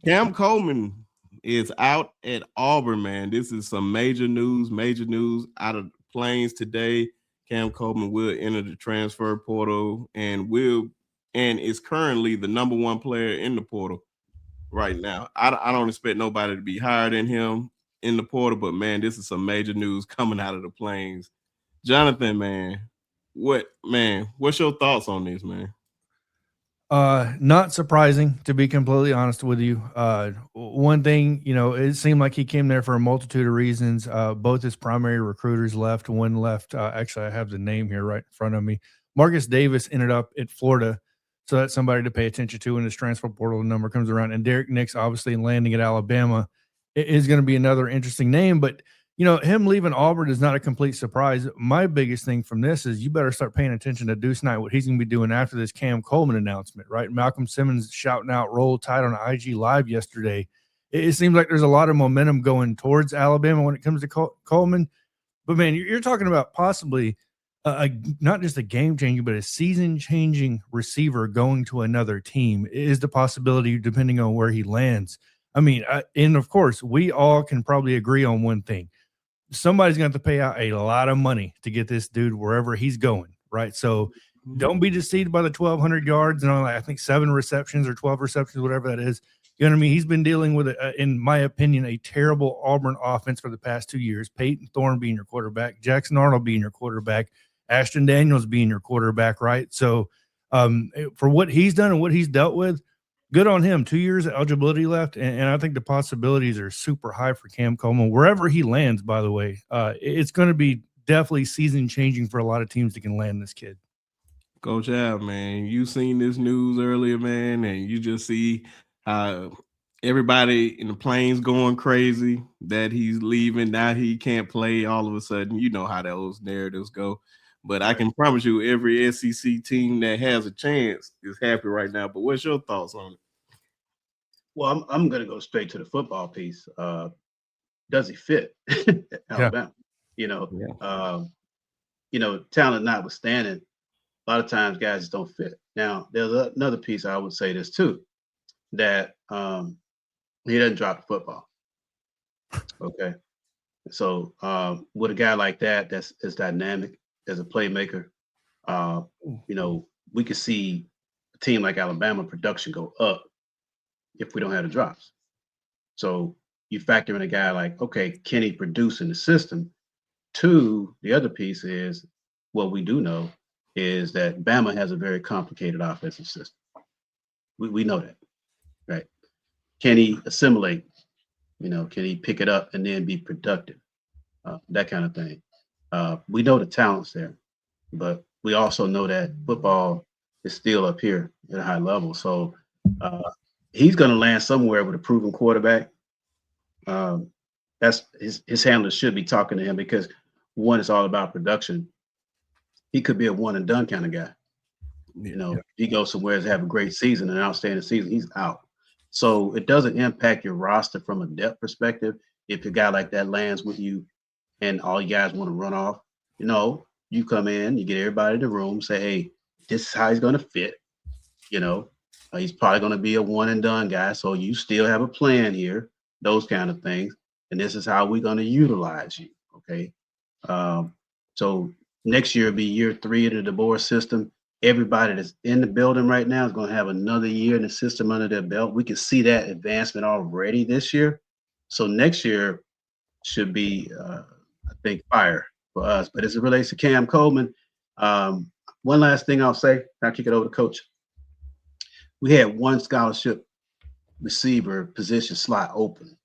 Cam Coleman is out at Auburn, man. This is some major news out of the Plains today. Cam Coleman will enter the transfer portal and is currently the number one player in the portal right now. I don't expect nobody to be higher than him in the portal, but man, this is some major news coming out of the Plains. Jonathan, what's your thoughts on this, man? Not surprising, to be completely honest with you. One thing, it seemed like he came there for a multitude of reasons. Both his primary recruiters left. One left. Actually, I have the name here right in front of me. Marcus Davis ended up at Florida, so that's somebody to pay attention to when his transfer portal number comes around. And Derek Nix, obviously, landing at Alabama, is going to be another interesting name. But him leaving Auburn is not a complete surprise. My biggest thing from this is you better start paying attention to Deuce Knight, what he's going to be doing after this Cam Coleman announcement, right? Malcolm Simmons shouting out Roll Tide on IG Live yesterday. It seems like there's a lot of momentum going towards Alabama when it comes to Coleman. But, man, you're talking about possibly not just a game-changing, but a season-changing receiver going to another team is the possibility depending on where he lands. I mean, and, of course, we all can probably agree on one thing. Somebody's going to have to pay out a lot of money to get this dude wherever he's going, right? So don't be deceived by the 1,200 yards and all that. I think 7 receptions or 12 receptions, whatever that is. You know what I mean? He's been dealing with, in my opinion, a terrible Auburn offense for the past 2 years. Peyton Thorne being your quarterback, Jackson Arnold being your quarterback, Ashton Daniels being your quarterback, right? So for what he's done and what he's dealt with, good on him. 2 years of eligibility left, and I think the possibilities are super high for Cam Coleman. Wherever he lands, by the way, it's going to be definitely season-changing for a lot of teams that can land this kid. Coach Al, man, you seen this news earlier, man, and you just see how everybody in the Plains going crazy that he's leaving. Now he can't play all of a sudden. You know how those narratives go. But I can promise you every SEC team that has a chance is happy right now. But what's your thoughts on it? Well, I'm going to go straight to the football piece. Does he fit Alabama? Talent notwithstanding, a lot of times guys just don't fit. Now, there's another piece I would say this too, that he doesn't drop the football. Okay. So with a guy like that, that's as dynamic as a playmaker, we could see a team like Alabama production go up if we don't have the drops. So you factor in a guy like, okay, can he produce in the system? Two, the other piece is what we do know is that Bama has a very complicated offensive system. We know that, right? Can he assimilate? Can he pick it up and then be productive? That kind of thing. We know the talent's there, but we also know that football is still up here at a high level. So he's going to land somewhere with a proven quarterback. That's his handlers should be talking to him because one, it's all about production. He could be a one and done kind of guy. If he goes somewhere to have a great season, an outstanding season, he's out. So it doesn't impact your roster from a depth perspective if a guy like that lands with you and all you guys want to run off. You come in, you get everybody in the room, say, hey, this is how he's going to fit. He's probably going to be a one and done guy. So you still have a plan here, those kind of things. And this is how we're going to utilize you. Okay. So next year will be year 3 of the DeBoer system. Everybody that's in the building right now is going to have another year in the system under their belt. We can see that advancement already this year. So next year should be, I think, fire for us. But as it relates to Cam Coleman, one last thing I'll say, I'll kick it over to Coach. We had one scholarship receiver position slot open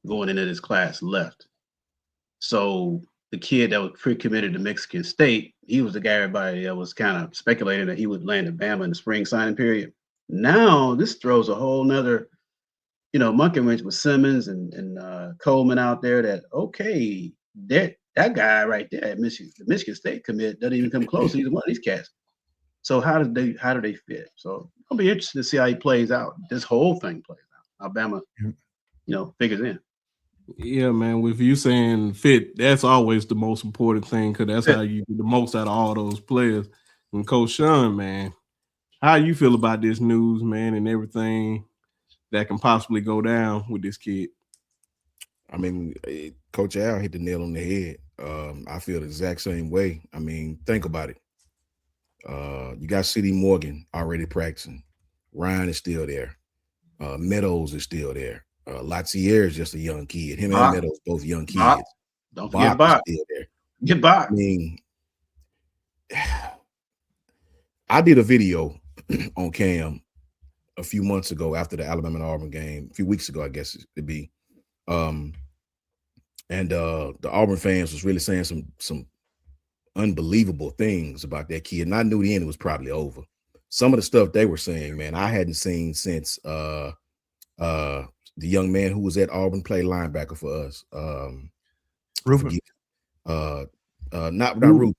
going into this class left. So the kid that was pre-committed to Mexican State, he was the guy everybody that was kind of speculating that he would land at Bama in the spring signing period. Now this throws a whole nother, monkey wrench with Simmons and Coleman out there that, okay, that guy right there at Michigan, the Michigan State commit doesn't even come close. He's one of these cats. So how do they fit? So I'll be interested to see how he plays out. This whole thing plays out. Alabama, figures in. Yeah, man. With you saying fit, that's always the most important thing because that's how you get the most out of all those players. And Coach Shawn, man, how you feel about this news, man, and everything that can possibly go down with this kid. I mean, Coach Al hit the nail on the head. I feel the exact same way. I mean, think about it. You got C.D. Morgan already practicing. Ryan is still there. Meadows is still there. Lattier is just a young kid. Him and Meadows, both young kids. Don't forget Bach. Still there. Get Bach. I mean, I did a video on Cam a few months ago after the Alabama and Auburn game, a few weeks ago, I guess it'd be. And the Auburn fans was really saying some unbelievable things about that kid. And I knew the end was probably over. Some of the stuff they were saying, man, I hadn't seen since the young man who was at Auburn played linebacker for us. Rupert. Not Rupert.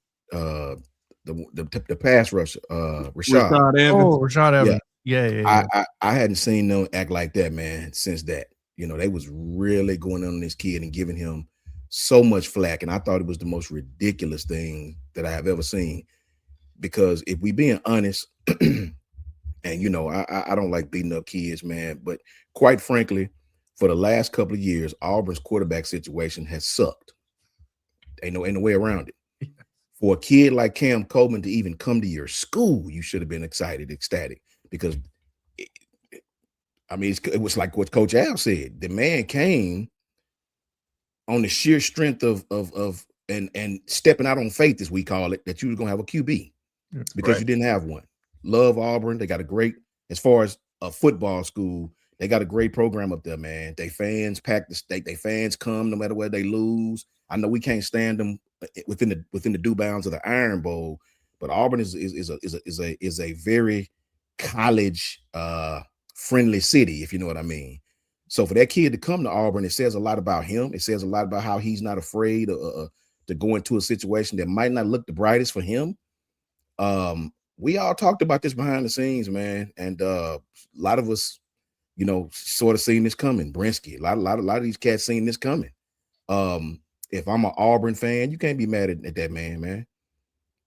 The pass rusher, Rashad. Rashad Evans. Yeah. I hadn't seen them act like that, man, since that. You know, they was really going on this kid and giving him so much flack. And I thought it was the most ridiculous thing that I have ever seen. Because if we being honest, and you know, I don't like beating up kids, man, but quite frankly, for the last couple of years, Auburn's quarterback situation has sucked. Ain't no way around it. For a kid like Cam Coleman to even come to your school, you should have been excited, ecstatic, because it was like what Coach Al said. The man came on the sheer strength of and stepping out on faith, as we call it, that you was gonna have a QB because you didn't have one. Love Auburn. They got a great, as far as a football school, they got a great program up there, man. They fans pack the state. They fans come no matter where they lose. I know we can't stand them within the due bounds of the Iron Bowl, but Auburn is a very college friendly city, if you know what I mean. So for that kid to come to Auburn, it says a lot about him. It says a lot about how he's not afraid to go into a situation that might not look the brightest for him. We all talked about this behind the scenes, man, and a lot of us, you know, sort of seen this coming. Brinsky, a lot of these cats seen this coming. If I'm an Auburn fan, you can't be mad at that man.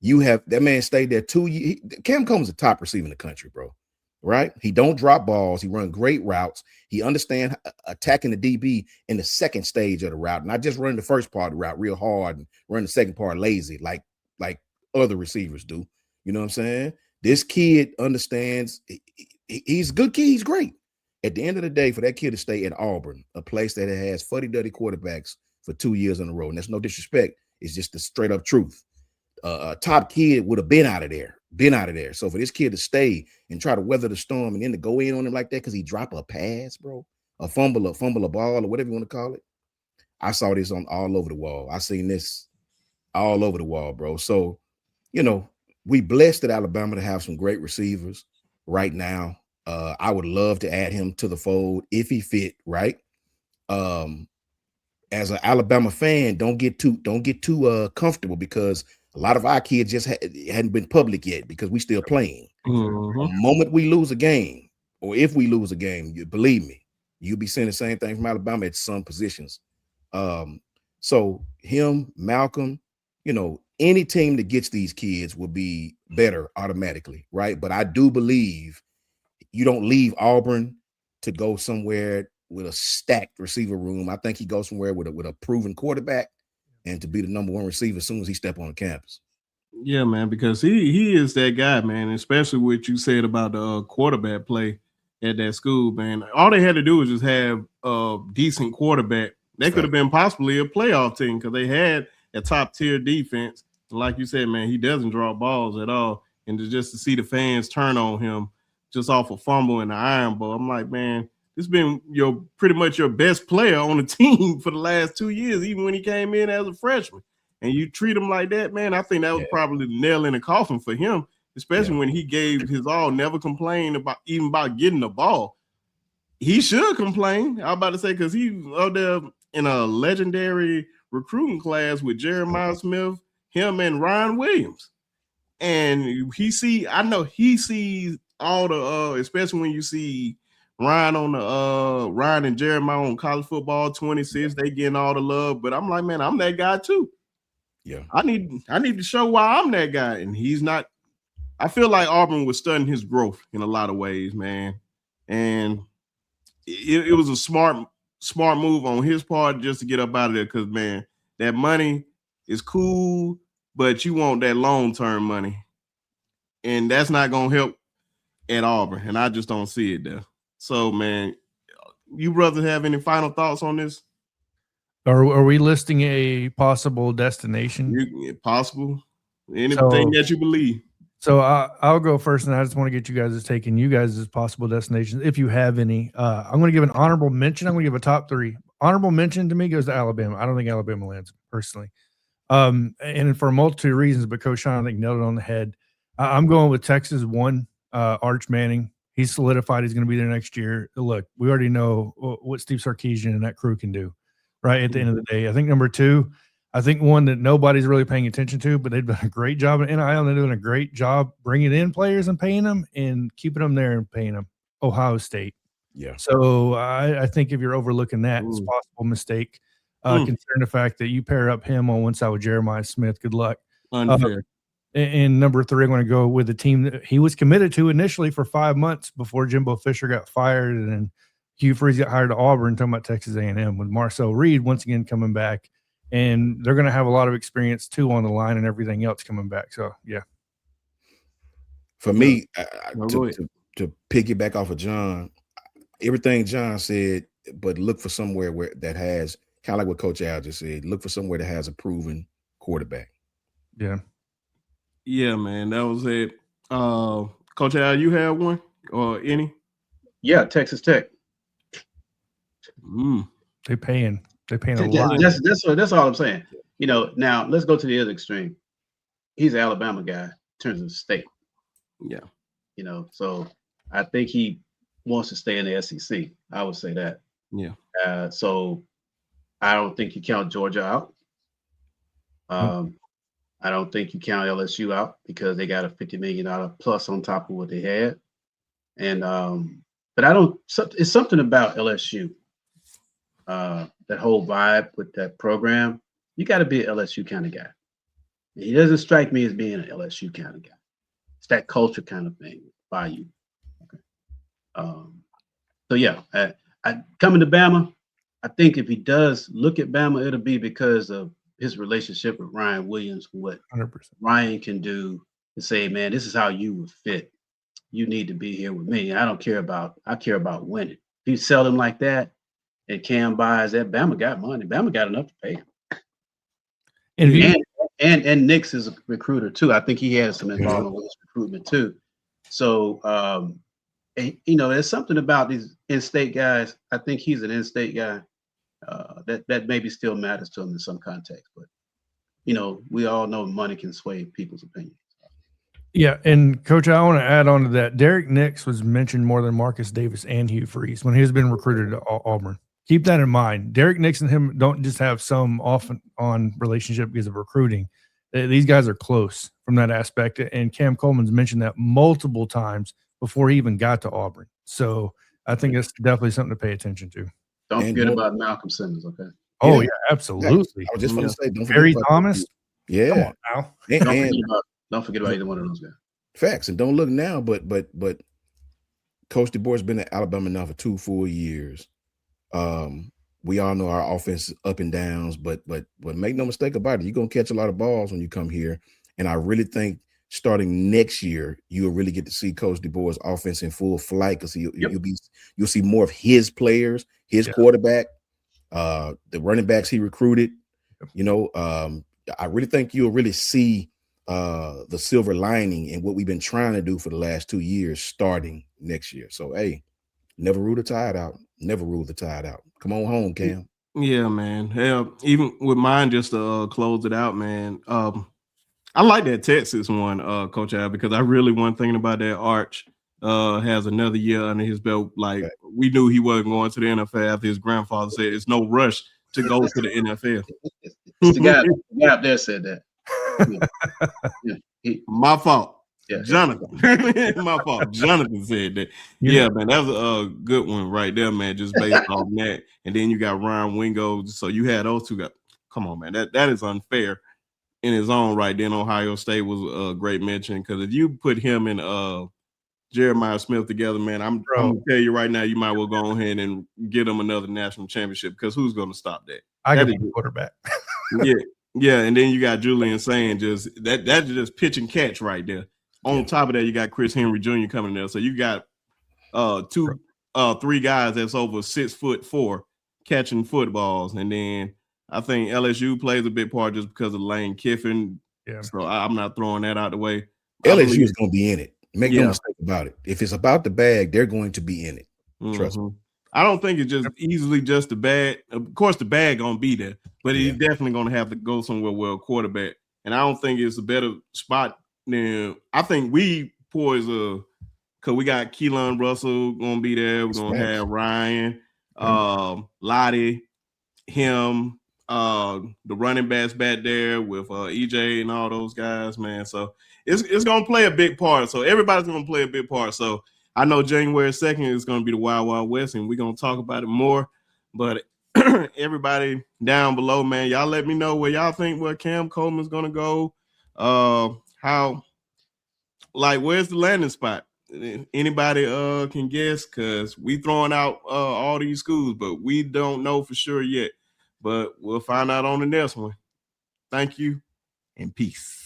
You have that man stayed there 2 years. Cam Coleman's the top receiver in the country, bro. Right? He don't drop balls. He run great routes. He understands attacking the DB in the second stage of the route, not just running the first part of the route real hard and run the second part lazy like other receivers do. You know what I'm saying? This kid understands. He's a good kid. He's great. At the end of the day, for that kid to stay at Auburn, a place that has fuddy-duddy quarterbacks for 2 years in a row, and that's no disrespect. It's just the straight up truth. A top kid would have been out of there. So for this kid to stay and try to weather the storm and then to go in on him like that because he dropped a pass, bro, a fumble a ball or whatever you want to call it. I saw this on all over the wall. I seen this all over the wall, bro. So, you know, we blessed at Alabama to have some great receivers right now. I would love to add him to the fold if he fit, right? As an Alabama fan, don't get too comfortable because a lot of our kids just hadn't been public yet because we still playing. Mm-hmm. The moment we lose a game, or if we lose a game, you believe me, you'll be saying the same thing from Alabama at some positions. So him, Malcolm, you know, any team that gets these kids will be better automatically, right? But I do believe you don't leave Auburn to go somewhere with a stacked receiver room. I think he goes somewhere with a proven quarterback and to be the number one receiver as soon as he step on the campus. Yeah, man, because he is that guy, man, especially what you said about the quarterback play at that school, man. All they had to do was just have a decent quarterback. They could have been possibly a playoff team because they had a top-tier defense. Like you said, man, he doesn't drop balls at all. And just to see the fans turn on him just off a fumble in the Iron Bowl, I'm like, man, this has been pretty much your best player on the team for the last 2 years, even when he came in as a freshman. And you treat him like that, man, I think that was probably the nail in the coffin for him, especially when he gave his all, never complained about getting the ball. He should complain, I was about to say, because he was out there in a legendary recruiting class with Jeremiah Smith, him and Ryan Williams. And I know he sees all the especially when you see Ryan and Jeremiah on college football 26, they getting all the love. But I'm like, man, I'm that guy too. Yeah. I need to show why I'm that guy. And he's not. I feel like Auburn was studying his growth in a lot of ways, man. And it was a smart move on his part just to get up out of there because, man, that money is cool, but you want that long-term money. And that's not going to help at Auburn, and I just don't see it there. So, man, you brothers have any final thoughts on this? Are we listing a possible destination? Possible. Anything that you believe. So I'll go first, and I just want to get you guys' take and you guys' possible destinations, if you have any. I'm going to give an honorable mention. I'm going to give a top 3. Honorable mention to me goes to Alabama. I don't think Alabama lands, personally. And for a multitude of reasons, but Coach Shawn, I think, nailed it on the head. I'm going with Texas 1, Arch Manning. He's solidified he's going to be there next year. Look, we already know what Steve Sarkisian and that crew can do, right, at the end of the day. I think number 2, I think one that nobody's really paying attention to, but they've done a great job at NIL, and they're doing a great job bringing in players and paying them and keeping them there and paying them, Ohio State. Yeah. So I think if you're overlooking that, it's a possible mistake, considering the fact that you pair up him on one side with Jeremiah Smith. Good luck. Unfair. And number 3, I'm going to go with the team that he was committed to initially for 5 months before Jimbo Fisher got fired, and then Hugh Freeze got hired to Auburn, talking about Texas A&M, with Marcel Reed once again coming back. And they're going to have a lot of experience, too, on the line and everything else coming back. So, yeah. For me, to piggyback off of John, everything John said, but look for somewhere where that has, kind of like what Coach Al just said, look for somewhere that has a proven quarterback. Yeah. Yeah, man, that was it. Coach Al, you have one or any? Yeah, Texas Tech. They're paying a lot. That's all I'm saying. You know, now let's go to the other extreme. He's an Alabama guy in terms of state. Yeah. You know, so I think he wants to stay in the SEC. I would say that. Yeah. So I don't think you count Georgia out. I don't think you count LSU out because they got a $50 million plus on top of what they had. And but I don't. It's something about LSU. That whole vibe with that program, you got to be an LSU kind of guy. He doesn't strike me as being an LSU kind of guy. It's that culture kind of thing by you. Okay. So yeah, I coming to Bama. I think if he does look at Bama, it'll be because of his relationship with Ryan Williams. What 100%. Ryan can do to say, man, this is how you would fit. You need to be here with me. I care about winning. If you sell him like that, and Cam buys that, Bama got money. Bama got enough to pay him. And Nick's is a recruiter too. I think he has some involvement with his recruitment too. So you know, there's something about these in-state guys. I think he's an in-state guy that maybe still matters to him in some context. But you know, we all know money can sway people's opinions. Yeah, and Coach, I want to add on to that. Derek Nix was mentioned more than Marcus Davis and Hugh Freeze when he was being recruited to Auburn. Keep that in mind. Derek Nix and him don't just have some off-on relationship because of recruiting. These guys are close from that aspect, and Cam Coleman's mentioned that multiple times before he even got to Auburn. So I think that's definitely something to pay attention to. Don't forget about Malcolm Simmons, okay? Oh, yeah, absolutely. I was just going to say, don't forget Barry about Thomas. Yeah. Come on, Al. Don't forget about either one of those guys. Facts, and don't look now, but Coach DeBoer has been at Alabama now for 2 full years. We all know our offense is up and downs, but make no mistake about it, you're gonna catch a lot of balls when you come here. And I really think starting next year, you'll really get to see Coach DeBoer's offense in full flight because you'll see more of his players, his quarterback, the running backs he recruited. You know, I really think you'll really see the silver lining in what we've been trying to do for the last 2 years starting next year. So hey, never rule the tide out. Never rule the tide out. Come on home, Cam. Yeah, man. Hell, even with mine, just to close it out, man. I like that Texas one, Coach Al, because I really wasn't thinking about that. Arch has another year under his belt. Like we knew he wasn't going to the NFL after his grandfather said it's no rush to go to the NFL. The guy up there said that. My fault. Yeah. Jonathan. My fault. Jonathan said that. Yeah, man, that was a good one right there, man. Just based on that. And then you got Ryan Wingo. So you had those two guys. Come on, man. That is unfair in his own right. Then Ohio State was a great mention because if you put him in Jeremiah Smith together, man, I'm gonna tell you right now, you might well go ahead and get them another national championship because who's going to stop that? I got a quarterback. yeah, and then you got Julian saying that's just pitch and catch right there. On top of that, you got Chris Henry Jr. coming there, so you got 3 guys that's over 6'4" catching footballs, and then I think LSU plays a big part just because of Lane Kiffin. Yeah, so I'm not throwing that out the way. LSU is going to be in it. Make no mistake about it. If it's about the bag, they're going to be in it. Trust me. I don't think it's just easily just the bag. Of course, the bag gonna be there, but he's definitely gonna have to go somewhere with a quarterback. And I don't think it's a better spot than I think we poise because we got Keelan Russell gonna be there. We're gonna have Ryan, Lottie, him, the running backs back there with EJ and all those guys, man. So it's gonna play a big part. So everybody's gonna play a big part. So I know January 2nd is going to be the Wild Wild West, and we're going to talk about it more. But everybody down below, man, y'all let me know where y'all think where Cam Coleman's going to go. Where's the landing spot? Anybody can guess because we throwing out all these schools, but we don't know for sure yet. But we'll find out on the next one. Thank you and peace.